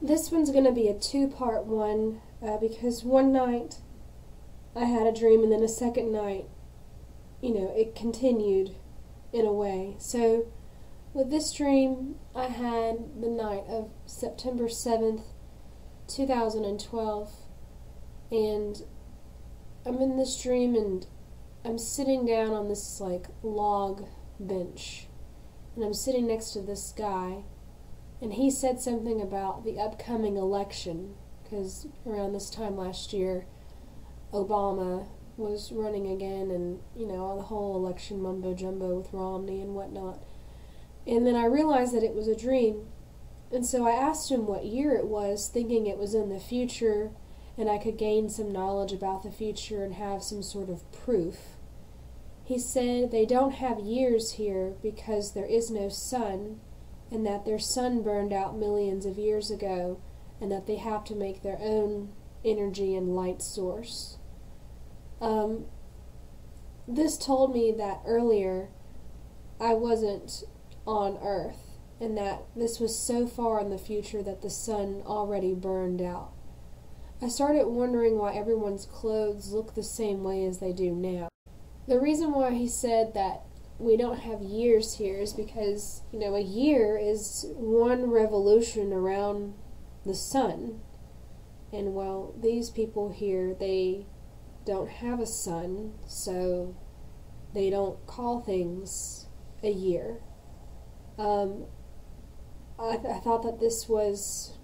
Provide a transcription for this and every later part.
This one's going to be a two-part one because one night I had a dream, and then a second night, it continued in a way. So with this dream, I had the night of September 7th, 2012, and I'm in this dream, and I'm sitting down on this log bench, and I'm sitting next to this guy, and he said something about the upcoming election, because around this time last year, Obama was running again, and all the whole election mumbo jumbo with Romney and whatnot. And then I realized that it was a dream, and so I asked him what year it was, thinking it was in the future, and I could gain some knowledge about the future and have some sort of proof. He said they don't have years here because there is no sun, and that their sun burned out millions of years ago, and that they have to make their own energy and light source. This told me that earlier I wasn't on Earth, and that this was so far in the future that the sun already burned out. I started wondering why everyone's clothes look the same way as they do now. The reason why he said that we don't have years here is because, a year is one revolution around the sun. And well, these people here, they don't have a sun, so they don't call things a year. I thought that this was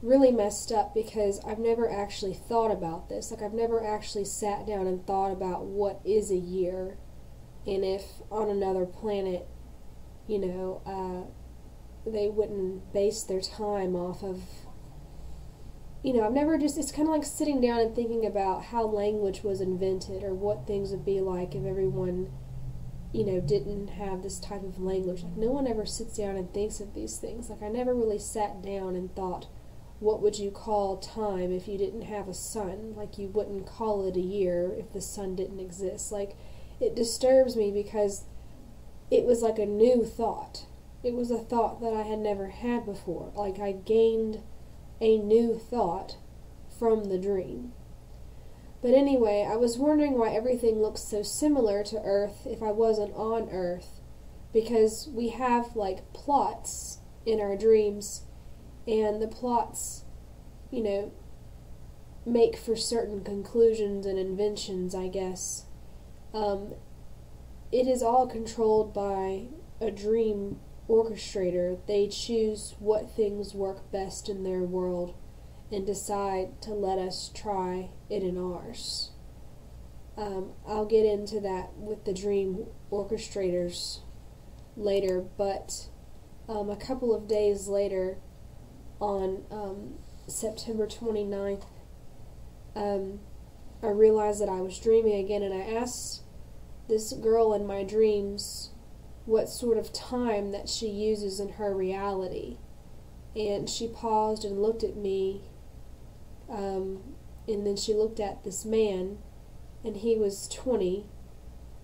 really messed up because I've never actually thought about this. I've never actually sat down and thought about what is a year, and if on another planet, they wouldn't base their time off of, I've never it's kind of like sitting down and thinking about how language was invented, or what things would be like if everyone, didn't have this type of language. No one ever sits down and thinks of these things. I never really sat down and thought, what would you call time if you didn't have a sun? You wouldn't call it a year if the sun didn't exist. It disturbs me because it was like a new thought. It was a thought that I had never had before. I gained a new thought from the dream. But anyway, I was wondering why everything looks so similar to Earth if I wasn't on Earth. Because we have plots in our dreams, and the plots, make for certain conclusions and inventions, I guess. It is all controlled by a dream orchestrator. They choose what things work best in their world and decide to let us try it in ours. I'll get into that with the dream orchestrators later, but a couple of days later, on September 29th, I realized that I was dreaming again, and I asked this girl in my dreams what sort of time that she uses in her reality. And she paused and looked at me, and then she looked at this man, and he was 20,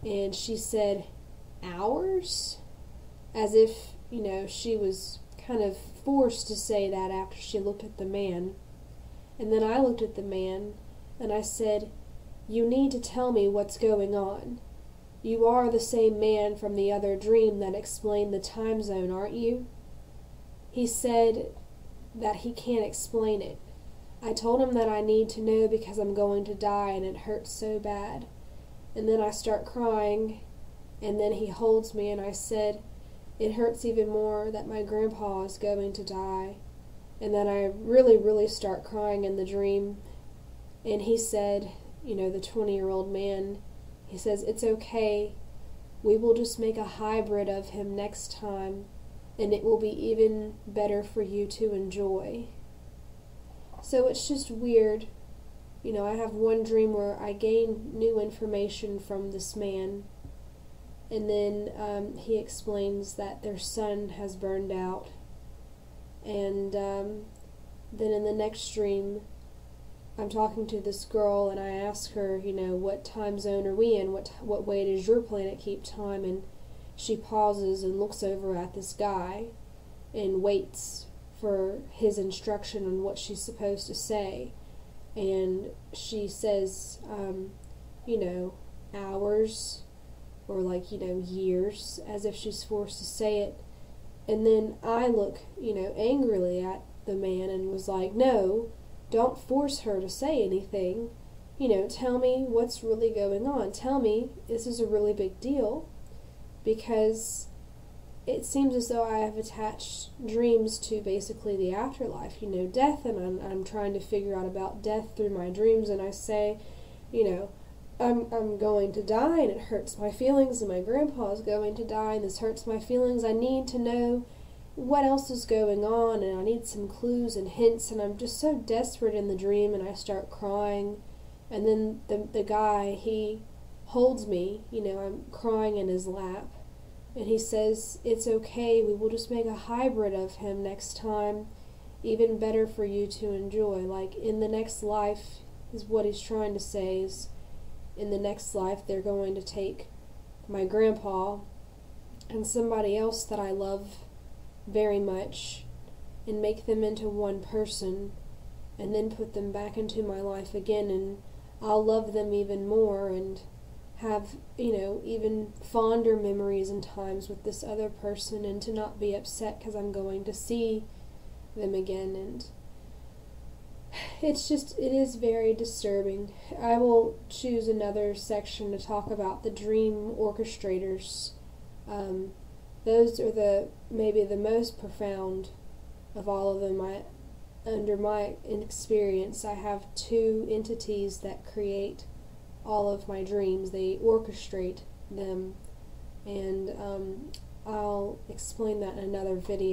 and she said, "Hours?" As if, she was kind of forced to say that after she looked at the man. And then I looked at the man, and I said, "You need to tell me what's going on. You are the same man from the other dream that explained the time zone, aren't you?" He said that he can't explain it. I told him that I need to know because I'm going to die and it hurts so bad. And then I start crying, and then he holds me, and I said, "It hurts even more that my grandpa is going to die." And then I really, really start crying in the dream. And he said, the 20-year-old man, he says, "It's okay. We will just make a hybrid of him next time, and it will be even better for you to enjoy." So it's just weird. I have one dream where I gain new information from this man, and then he explains that their sun has burned out. And then in the next dream, I'm talking to this girl, and I ask her, what time zone are we in? What way does your planet keep time? And she pauses and looks over at this guy and waits for his instruction on what she's supposed to say. And she says, hours, or years, as if she's forced to say it. And then I look, angrily at the man and was like, no, don't force her to say anything. Tell me what's really going on. Tell me this is a really big deal, because it seems as though I have attached dreams to basically the afterlife, death, and I'm trying to figure out about death through my dreams, and I say, I'm going to die, and it hurts my feelings, and my grandpa's going to die, and this hurts my feelings. I need to know what else is going on, and I need some clues and hints, and I'm just so desperate in the dream, and I start crying. And then the guy, he holds me, I'm crying in his lap, and he says, it's okay, we will just make a hybrid of him next time, even better for you to enjoy. Like, in the next life, is what he's trying to say, is in the next life they're going to take my grandpa and somebody else that I love very much and make them into one person, and then put them back into my life again, and I'll love them even more and have, even fonder memories and times with this other person, and to not be upset because I'm going to see them again. And it is very disturbing. I will choose another section to talk about the dream orchestrators. Those are maybe the most profound of all of them. Under my experience, I have two entities that create all of my dreams. They orchestrate them, and I'll explain that in another video.